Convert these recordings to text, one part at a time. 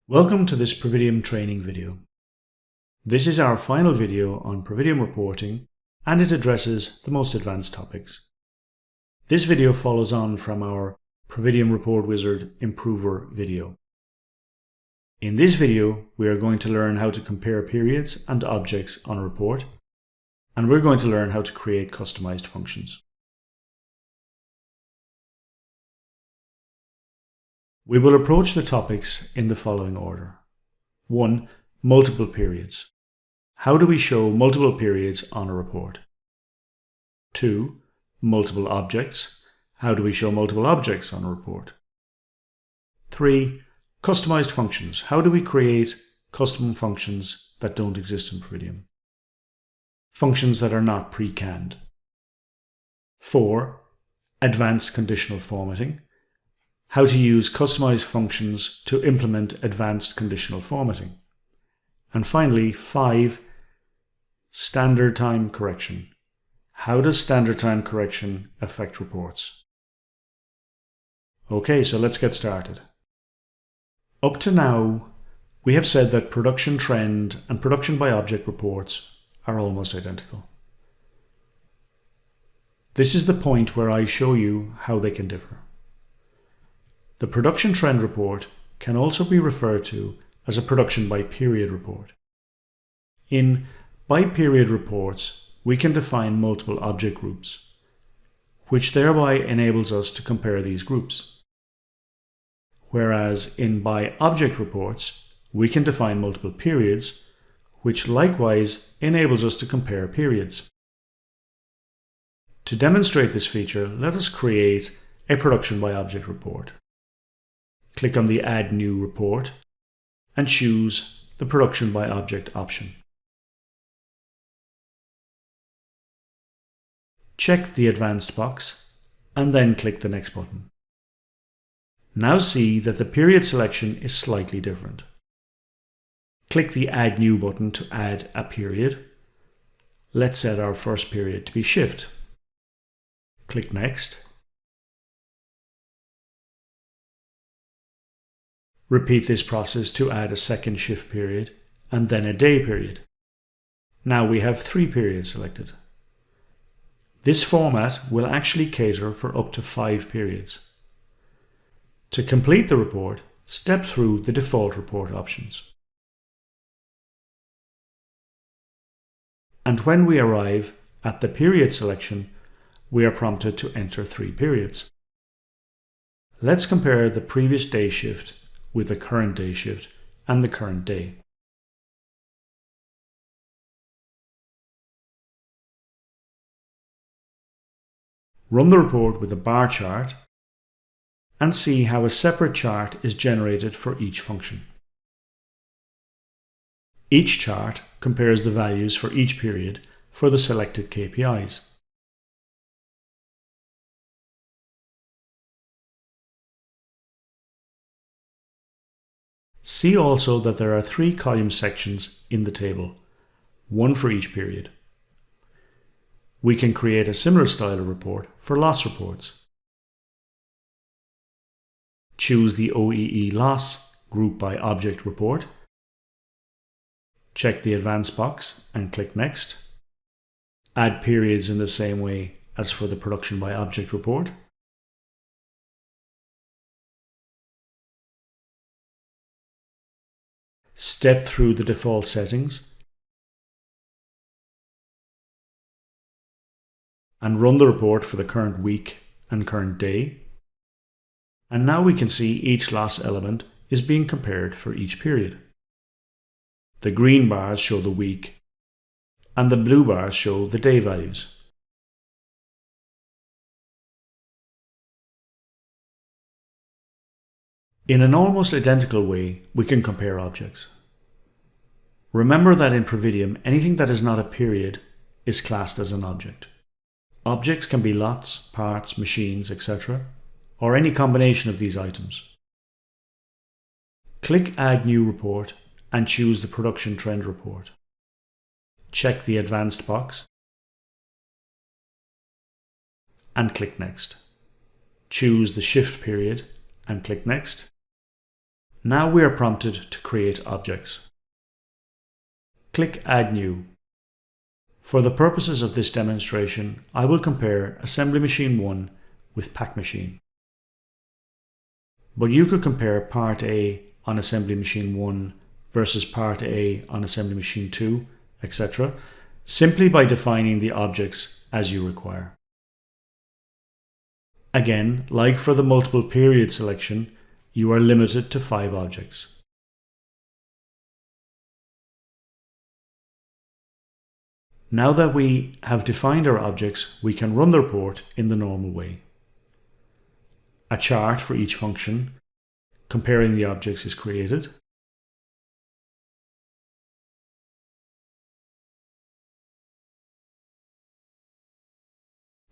Welcome to this Providium training video. This is our final video on Providium reporting and it addresses the most advanced topics. This video follows on from our Providium Report Wizard Improver video. In this video, we are going to learn how to compare periods and objects on a report, and we're going to learn how to create customized functions. We will approach the topics in the following order. 1. Multiple periods. How do we show multiple periods on a report? 2. Multiple objects. How do we show multiple objects on a report? 3. Customized functions. How do we create custom functions that don't exist in Providium? Functions that are not pre-canned. 4. Advanced conditional formatting. How to use customized functions to implement advanced conditional formatting. And finally, 5. Standard time correction. How does standard time correction affect reports? Okay, so let's get started. Up to now, we have said that production trend and production by object reports are almost identical. This is the point where I show you how they can differ. The production trend report can also be referred to as a production by period report. In by period reports, we can define multiple object groups, which thereby enables us to compare these groups. Whereas in by object reports, we can define multiple periods, which likewise enables us to compare periods. To demonstrate this feature, let us create a production by object report. Click on the Add New Report and choose the Production by Object option. Check the Advanced box and then click the Next button. Now see that the period selection is slightly different. Click the Add New button to add a period. Let's set our first period to be Shift. Click Next. Repeat this process to add a second shift period and then a day period. Now we have 3 periods selected. This format will actually cater for up to 5 periods. To complete the report, step through the default report options. And when we arrive at the period selection, we are prompted to enter 3 periods. Let's compare the previous day shift with the current day shift and the current day. Run the report with a bar chart and see how a separate chart is generated for each function. Each chart compares the values for each period for the selected KPIs. See also that there are 3 column sections in the table, 1 for each period. We can create a similar style of report for loss reports. Choose the OEE loss group by object report. Check the Advanced box and click Next. Add periods in the same way as for the production by object report. Step through the default settings and run the report for the current week and current day. And now we can see each loss element is being compared for each period. The green bars show the week and the blue bars show the day values. In an almost identical way, we can compare objects. Remember that in Providium, anything that is not a period is classed as an object. Objects can be lots, parts, machines, etc., or any combination of these items. Click Add New Report and choose the Production Trend Report. Check the Advanced box and click Next. Choose the Shift period and click Next. Now we are prompted to create objects. Click Add New. For the purposes of this demonstration, I will compare Assembly Machine 1 with Pack Machine. But you could compare Part A on Assembly Machine 1 versus Part A on Assembly Machine 2, etc., simply by defining the objects as you require. Again, like for the multiple period selection, you are limited to 5 objects. Now that we have defined our objects, we can run the report in the normal way. A chart for each function comparing the objects is created.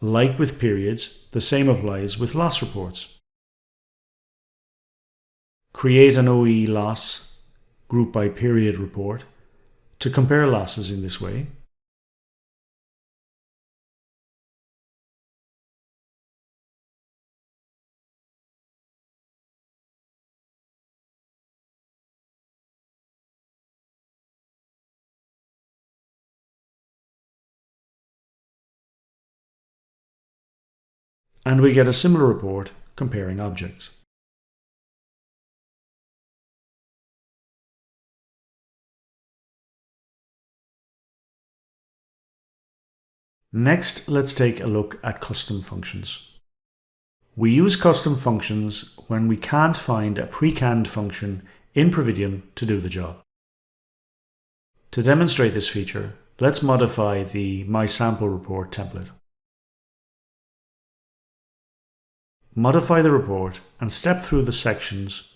Like with periods, the same applies with loss reports. Create an OE loss group by period report to compare losses in this way. And we get a similar report comparing objects. Next, let's take a look at custom functions. We use custom functions when we can't find a pre-canned function in Providium to do the job. To demonstrate this feature, let's modify the MySampleReport template. Modify the report and step through the sections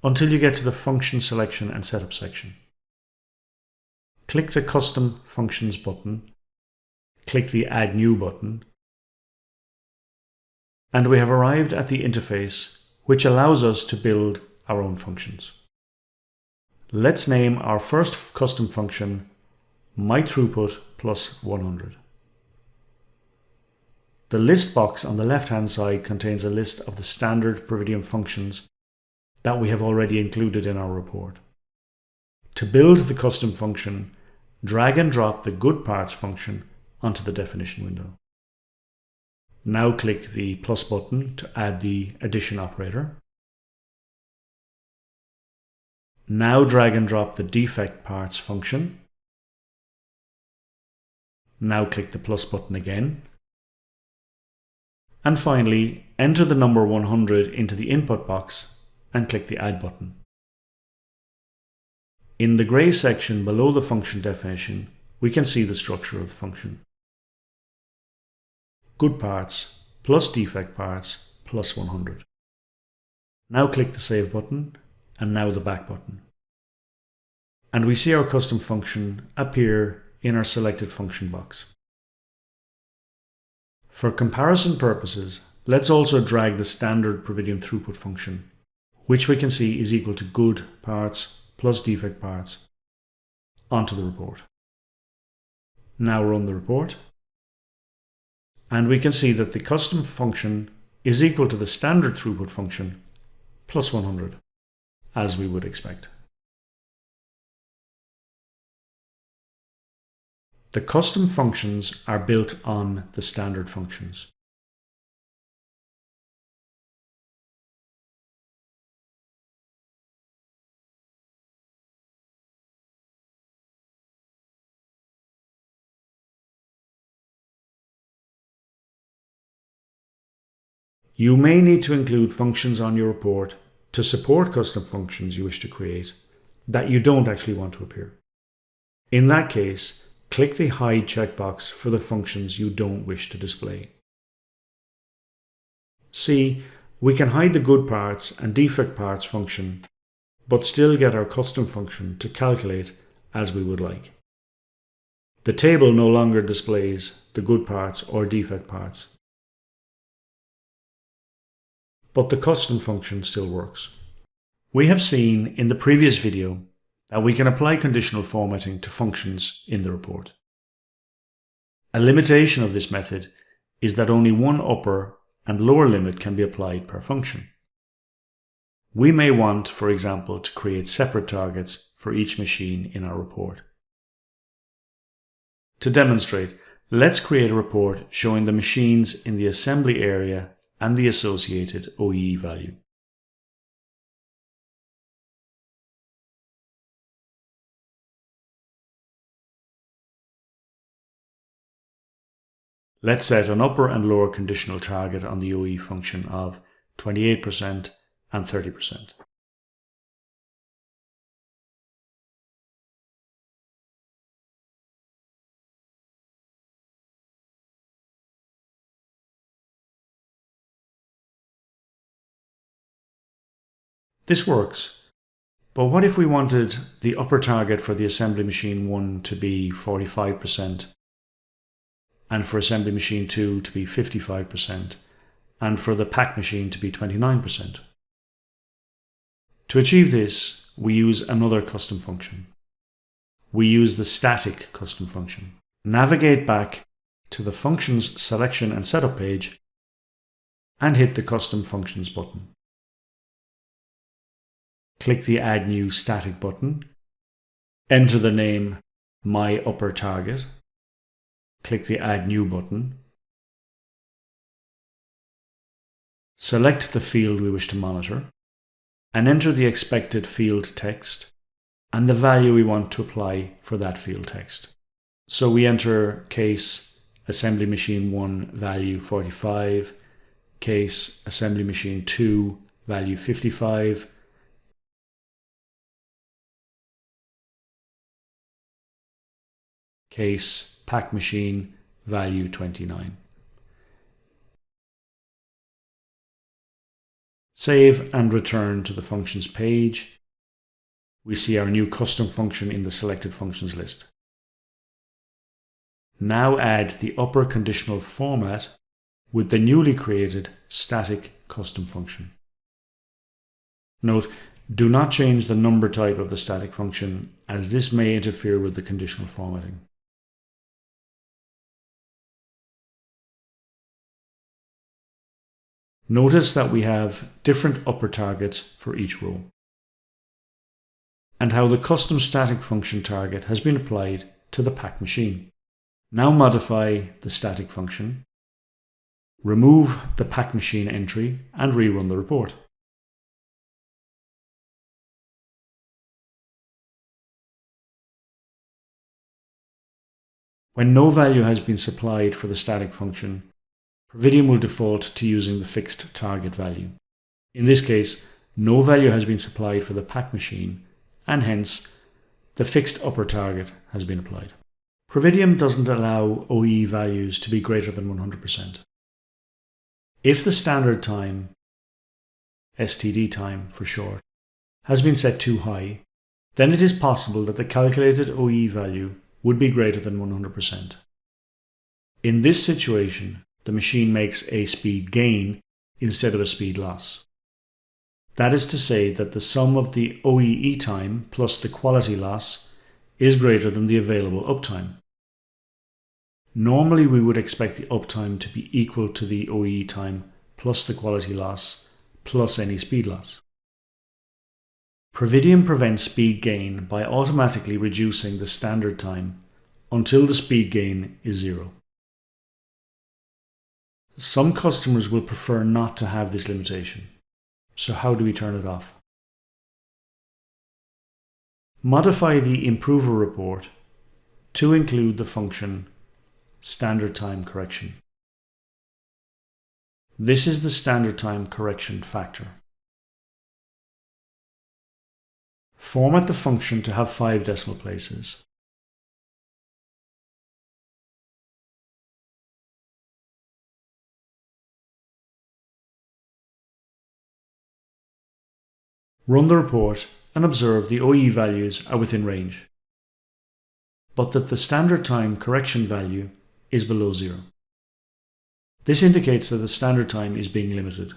until you get to the Function Selection and Setup section. Click the Custom Functions button, click the Add New button, and we have arrived at the interface which allows us to build our own functions. Let's name our first custom function MyThroughput plus 100. The list box on the left-hand side contains a list of the standard Providium functions that we have already included in our report. To build the custom function, drag and drop the GoodParts function onto the definition window. Now click the plus button to add the addition operator. Now drag and drop the defect parts function. Now click the plus button again. And finally, enter the number 100 into the input box and click the Add button. In the grey section below the function definition, we can see the structure of the function. GoodParts plus defect parts plus 100. Now click the Save button and now the Back button. And we see our custom function appear in our selected function box. For comparison purposes, let's also drag the standard Providium throughput function, which we can see is equal to GoodParts plus defect parts, onto the report. Now run the report, and we can see that the custom function is equal to the standard throughput function plus 100, as we would expect. The custom functions are built on the standard functions. You may need to include functions on your report to support custom functions you wish to create that you don't actually want to appear. In that case, click the Hide checkbox for the functions you don't wish to display. See, we can hide the GoodParts and defect parts function, but still get our custom function to calculate as we would like. The table no longer displays the GoodParts or defect parts, but the custom function still works. We have seen in the previous video that we can apply conditional formatting to functions in the report. A limitation of this method is that only one upper and lower limit can be applied per function. We may want, for example, to create separate targets for each machine in our report. To demonstrate, let's create a report showing the machines in the assembly area and the associated OEE value. Let's set an upper and lower conditional target on the OEE function of 28% and 30%. This works, but what if we wanted the upper target for the assembly machine 1 to be 45%, and for assembly machine 2 to be 55%, and for the pack machine to be 29%? To achieve this, we use another custom function. We use the static custom function. Navigate back to the functions selection and setup page and hit the custom functions button. Click the Add New Static button, enter the name My Upper Target, click the Add New button, select the field we wish to monitor, and enter the expected field text and the value we want to apply for that field text. So we enter case assembly machine 1 value 45, case assembly machine 2 value 55, case pack machine value 29. Save and return to the functions page. We see our new custom function in the selected functions list. Now add the upper conditional format with the newly created static custom function. Note, do not change the number type of the static function, as this may interfere with the conditional formatting. Notice that we have different upper targets for each row, and how the custom static function target has been applied to the pack machine. Now modify the static function, remove the pack machine entry, and rerun the report. When no value has been supplied for the static function, Providium will default to using the fixed target value. In this case, no value has been supplied for the pack machine, and hence the fixed upper target has been applied. Providium doesn't allow OEE values to be greater than 100%. If the standard time, STD time for short, has been set too high, then it is possible that the calculated OEE value would be greater than 100%. In this situation, the machine makes a speed gain instead of a speed loss. That is to say that the sum of the OEE time plus the quality loss is greater than the available uptime. Normally we would expect the uptime to be equal to the OEE time plus the quality loss plus any speed loss. Providium prevents speed gain by automatically reducing the standard time until the speed gain is 0. Some customers will prefer not to have this limitation. So how do we turn it off? Modify the improver report to include the function standard time correction. This is the standard time correction factor. Format the function to have 5 decimal places. Run the report and observe the OEE values are within range, but that the standard time correction value is below 0. This indicates that the standard time is being limited.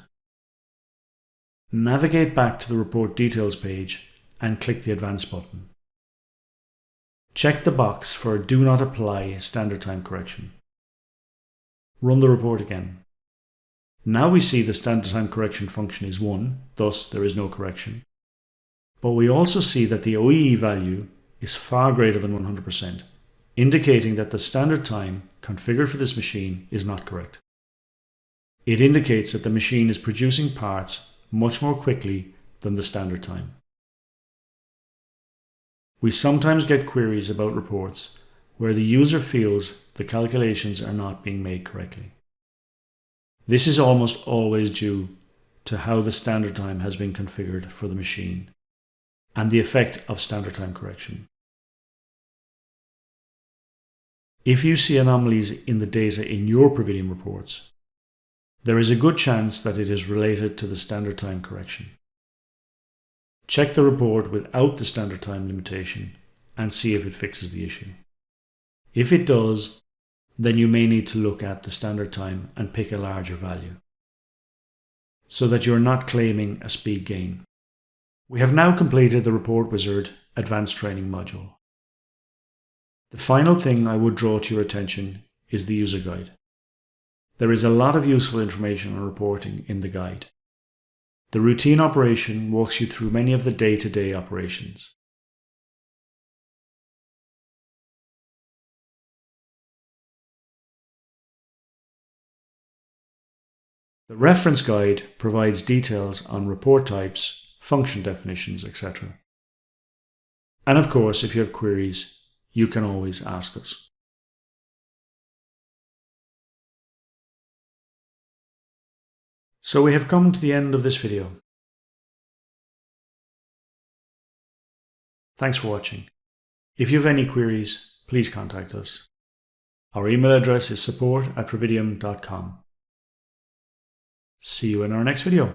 Navigate back to the report details page and click the Advance button. Check the box for Do Not Apply Standard Time Correction. Run the report again. Now we see the standard time correction function is 1, thus there is no correction. But we also see that the OEE value is far greater than 100%, indicating that the standard time configured for this machine is not correct. It indicates that the machine is producing parts much more quickly than the standard time. We sometimes get queries about reports where the user feels the calculations are not being made correctly. This is almost always due to how the standard time has been configured for the machine and the effect of standard time correction. If you see anomalies in the data in your Providium reports, there is a good chance that it is related to the standard time correction. Check the report without the standard time limitation and see if it fixes the issue. If it does, then you may need to look at the standard time and pick a larger value, so that you're not claiming a speed gain. We have now completed the Report Wizard Advanced Training module. The final thing I would draw to your attention is the user guide. There is a lot of useful information on reporting in the guide. The routine operation walks you through many of the day-to-day operations. The reference guide provides details on report types, function definitions, etc. And of course, if you have queries, you can always ask us. So we have come to the end of this video. Thanks for watching. If you have any queries, please contact us. Our email address is support@providium.com. See you in our next video.